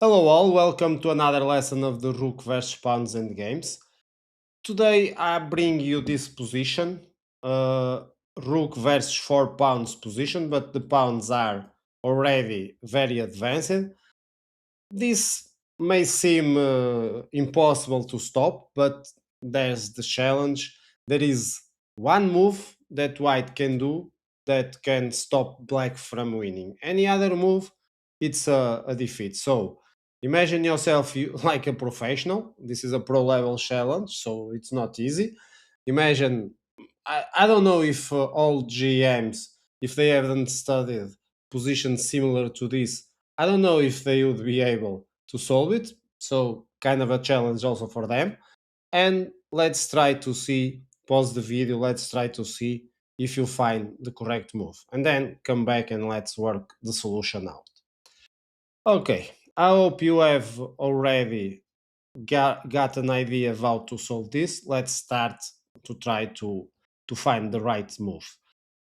Hello all, welcome to another lesson of the Rook vs Pawns and Games. Today I bring you this position, uh, Rook versus 4 pawns position, but the pawns are already very advanced. This may seem impossible to stop, but there's the challenge. There is one move that white can do that can stop black from winning. Any other move, it's a defeat. So imagine yourself like a professional. This is a pro level challenge, so it's not easy. Imagine, I don't know if all GMs, if they haven't studied positions similar to this, I don't know if they would be able to solve it. So, kind of a challenge also for them. And let's try to see, pause the video, let's try to see if you find the correct move. And then come back and let's work the solution out. Okay, I hope you have already got an idea of how to solve this. Let's start to try to find the right move.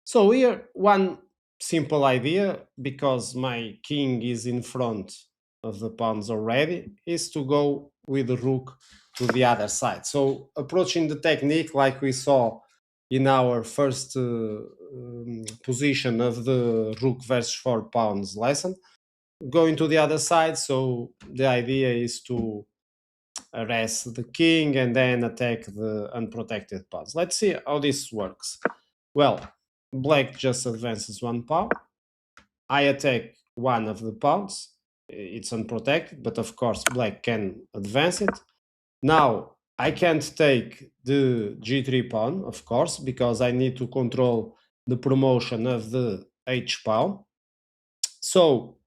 So here, one simple idea, because my king is in front of the pawns already, is to go with the rook to the other side. So approaching the technique like we saw in our first position of the rook versus 4 pawns lesson, going to the other side. So the idea is to arrest the king and then attack the unprotected pawns. Let's see how this works. Well, black just advances 1 pawn. I attack one of the pawns. It's unprotected, but of course black can advance it. Now I can't take the g3 pawn, of course, because I need to control the promotion of the h pawn. So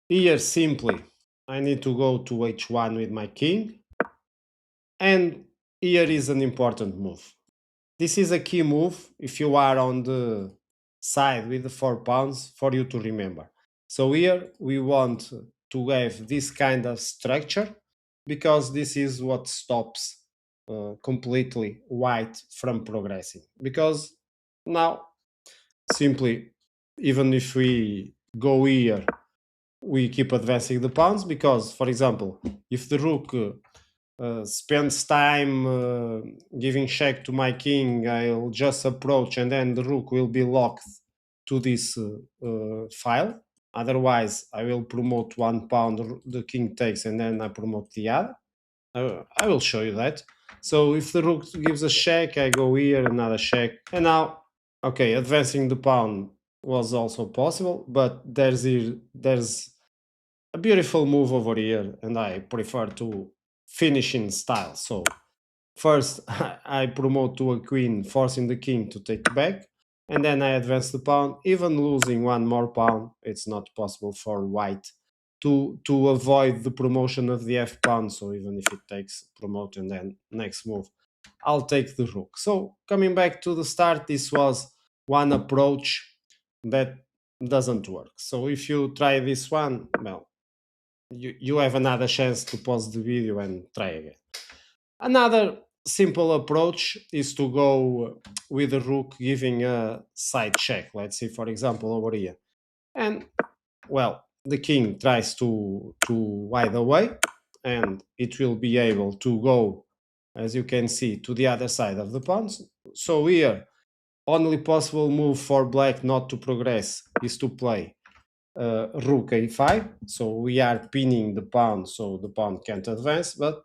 here simply I need to go to h1 with my king. And here is an important move. This is a key move if you are on the side with the 4 pawns for you to remember. So here we want to have this kind of structure because this is what stops completely white from progressing. Because now, simply, even if we go here, we keep advancing the pawns because, for example, if the rook spends time giving check to my king, I'll just approach and then the rook will be locked to this file. Otherwise, I will promote 1 pawn, the king takes, and then I promote the other. I will show you that. So if the rook gives a check, I go here, another check. And now, okay, advancing the pawn was also possible, but there's a beautiful move over here, and I prefer to finish in style. So first I promote to a queen, forcing the king to take back, and then I advance the pawn. Even losing 1 more pawn, it's not possible for white to avoid the promotion of the f pawn. So even if it takes promote and then next move, I'll take the rook. So coming back to the start, this was one approach that doesn't work. So if you try this one, well, you have another chance to pause the video and try again. Another simple approach is to go with the rook giving a side check. Let's see, for example, over here. And, well, the king tries to wide away, and it will be able to go, as you can see, to the other side of the pawns. So here, only possible move for black not to progress is to play rook a5. So we are pinning the pawn, so the pawn can't advance. But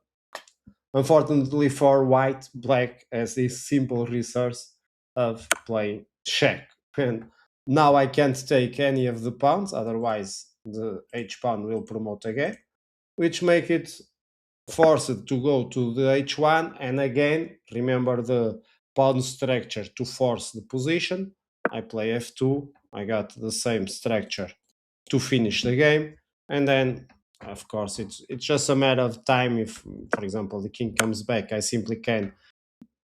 unfortunately for white, black has this simple resource of playing check. And now I can't take any of the pawns, otherwise the h pawn will promote again, which make it forced to go to the h1. And again, remember the pawn structure to force the position. I play f2. I got the same structure to finish the game, and then of course it's just a matter of time. If, for example, the king comes back, I simply can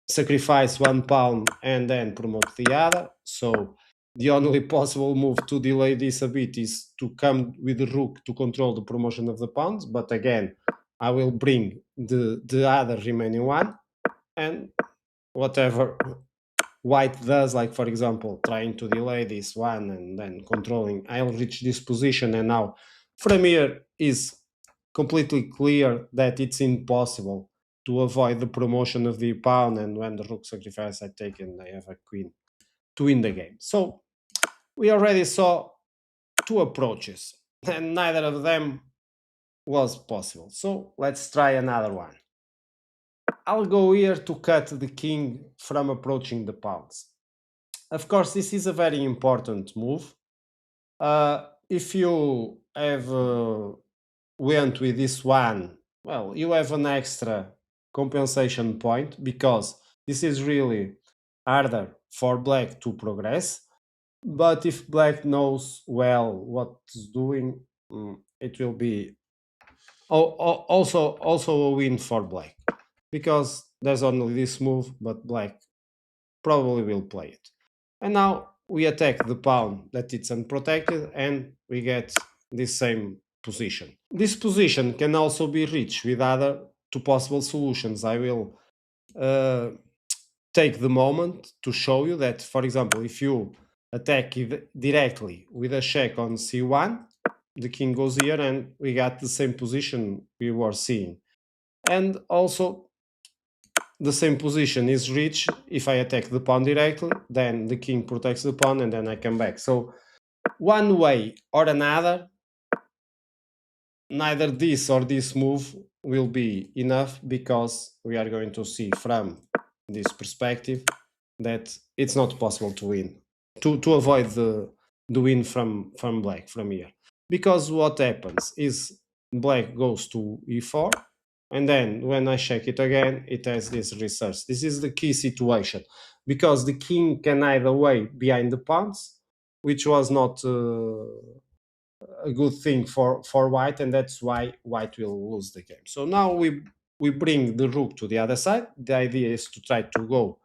sacrifice 1 pawn and then promote the other. So the only possible move to delay this a bit is to come with the rook to control the promotion of the pawns, but again I will bring the other remaining one, and whatever white does, like for example trying to delay this one and then controlling, I'll reach this position, and now from here is completely clear that it's impossible to avoid the promotion of the pawn, and when the rook sacrifice I take and I have a queen to win the game. So we already saw two approaches, and neither of them was possible. So let's try another one. I'll go here to cut the king from approaching the pawns. Of course, this is a very important move. If you have went with this one, well, you have an extra compensation point because this is really harder for black to progress. But if black knows well what it's doing, it will be also a win for black because there's only this move, but black probably will play it. And now we attack the pawn that it's unprotected and we get this same position. This position can also be reached with other two possible solutions. I will uh, take the moment to show you that, for example, if you attack it directly with a check on c1, the king goes here and we got the same position we were seeing. And also the same position is reached if I attack the pawn directly, then the king protects the pawn and then I come back. So one way or another, neither this or this move will be enough because we are going to see from this perspective that it's not possible to win, to avoid the win from black from here. Because what happens is black goes to e4, and then when I check it again, it has this research. This is the key situation because the king can either way behind the pawns, which was not a good thing for white, and that's why white will lose the game. So now we bring the rook to the other side. The idea is to try to go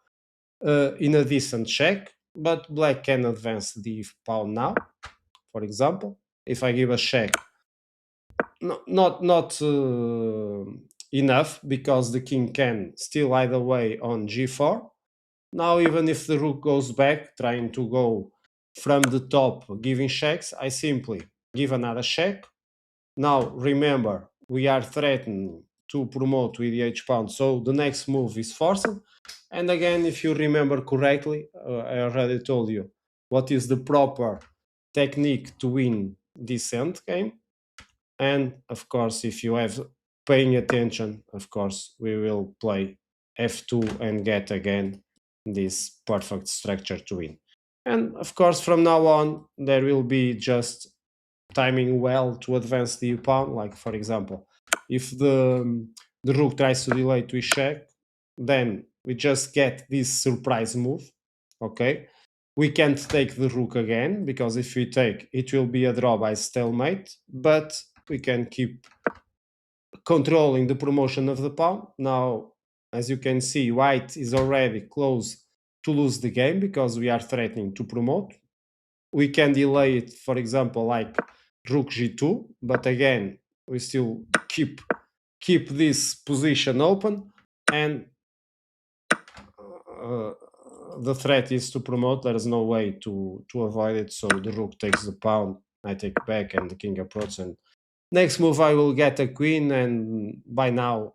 in a decent check, but black can advance the pawn now. For example, if I give a check, not enough because the king can still either way on g4. Now even if the rook goes back trying to go from the top giving checks, I simply give another check. Now remember, we are threatened to promote with the h pawn, so the next move is forced. And again, if you remember correctly, I already told you what is the proper technique to win this end game. And of course, if you have paying attention, of course, we will play f2 and get again this perfect structure to win. And of course, from now on, there will be just timing well to advance the pawn. Like for example, if the rook tries to delay to check, then we just get this surprise move. Okay, we can't take the rook again because if we take, it will be a draw by stalemate. But we can keep controlling the promotion of the pawn. Now, as you can see, white is already close to lose the game because we are threatening to promote. We can delay it, for example, like rook g2, but again, we still keep this position open, and uh, the threat is to promote. There is no way to avoid it, so the rook takes the pawn, I take back, and the king approaches, and next move I will get a queen, and by now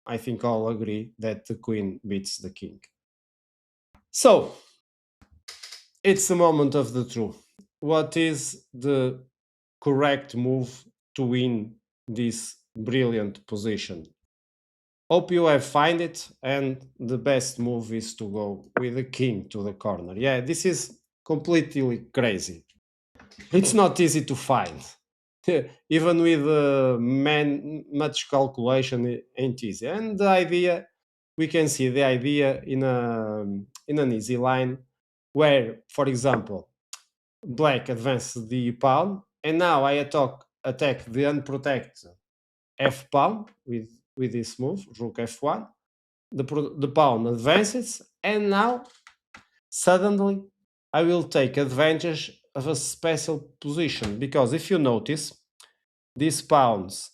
I think all agree that the queen beats the king. So it's the moment of the truth. What is the correct move to win this brilliant position? Hope you have find it, and the best move is to go with the king to the corner. Yeah, this is completely crazy. It's not easy to find. Even with much calculation, it ain't easy. And the idea, we can see the idea in an easy line where, for example, black advances the pawn, and now I attack the unprotected f pawn with this move, rook f1. The pawn advances, and now suddenly I will take advantage of a special position because if you notice, these pawns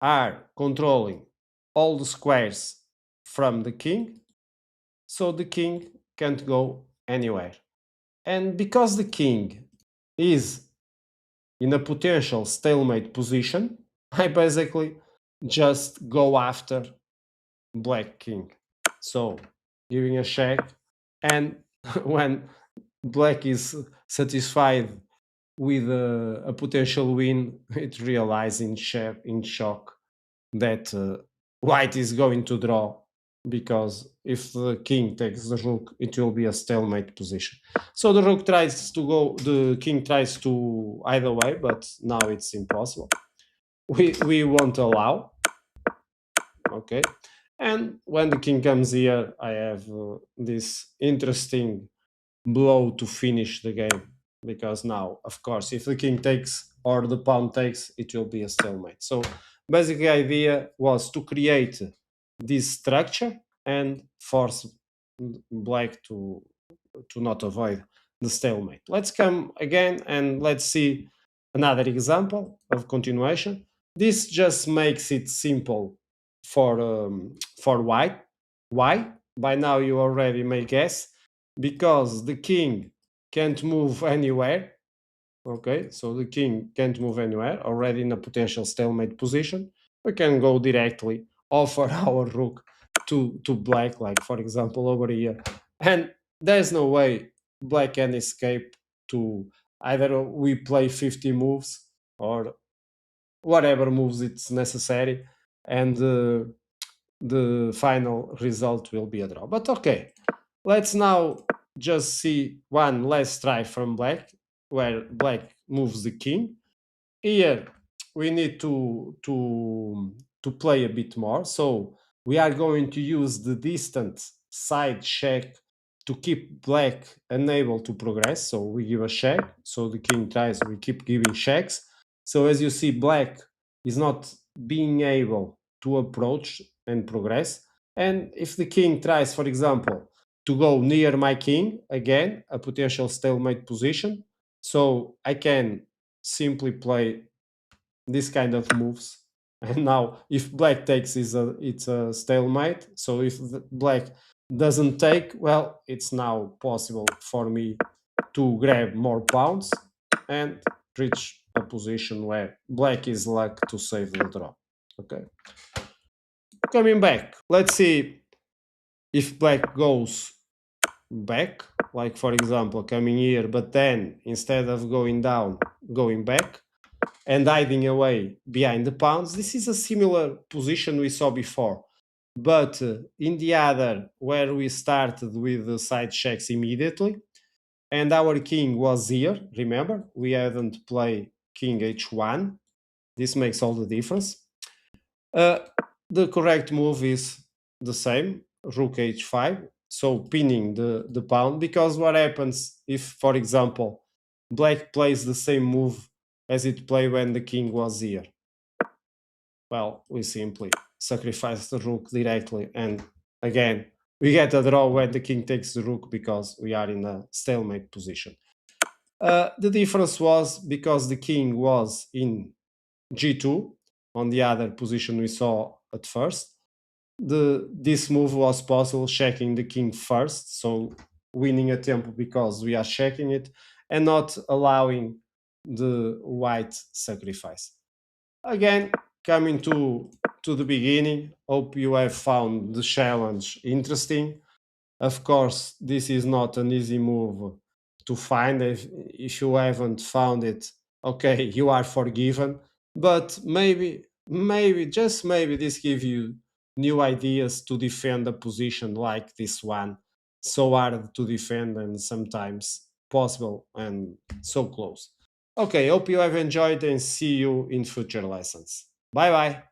are controlling all the squares from the king, so the king can't go anywhere. And because the king is in a potential stalemate position, I basically just go after black king. So giving a check, and when black is satisfied with a potential win, it realizes in shock that white is going to draw, because if the king takes the rook, it will be a stalemate position. So the king tries to either way, but now it's impossible. We won't allow. Okay, and when the king comes here, I have this interesting blow to finish the game, because now, of course, if the king takes or the pawn takes, it will be a stalemate. So basically, the idea was to create this structure and force black to not avoid the stalemate. Let's come again and let's see another example of continuation. This just makes it simple for white. Why? By now you already may guess, because the king can't move anywhere. Okay, so the king can't move anywhere, already in a potential stalemate position. We can go directly offer our rook to black, like for example over here, and there's no way black can escape to either we play 50 moves or whatever moves it's necessary, and the final result will be a draw. But okay, let's now just see one last try from black, where black moves the king. Here we need to play a bit more. So we are going to use the distant side check to keep black unable to progress. So we give a check. So the king tries, we keep giving checks. So as you see, black is not being able to approach and progress. And if the king tries, for example, to go near my king, again, a potential stalemate position. So I can simply play this kind of moves. And now, if black takes, it's a stalemate. So if black doesn't take, well, it's now possible for me to grab more pawns and reach a position where black is lucky to save the draw. Okay, coming back, let's see if black goes back, like for example coming here, but then instead of going down, going back and hiding away behind the pawns. This is a similar position we saw before, but in the other, where we started with the side checks immediately, and our king was here, remember, we hadn't played king h1. This makes all the difference. uh, the correct move is the same, rook h5, so pinning the pawn, because what happens if, for example, black plays the same move as it played when the king was here? Well, we simply sacrifice the rook directly, and again, we get a draw when the king takes the rook, because we are in a stalemate position. The difference was because the king was in g2 on the other position we saw at first. This move was possible checking the king first, so winning a tempo because we are checking it and not allowing the white sacrifice. Again, coming to the beginning, hope you have found the challenge interesting. Of course, this is not an easy move to find. If you haven't found it, okay, you are forgiven. But maybe, just maybe, this gives you new ideas to defend a position like this one. So hard to defend and sometimes possible and so close. Okay, hope you have enjoyed and see you in future lessons. Bye bye.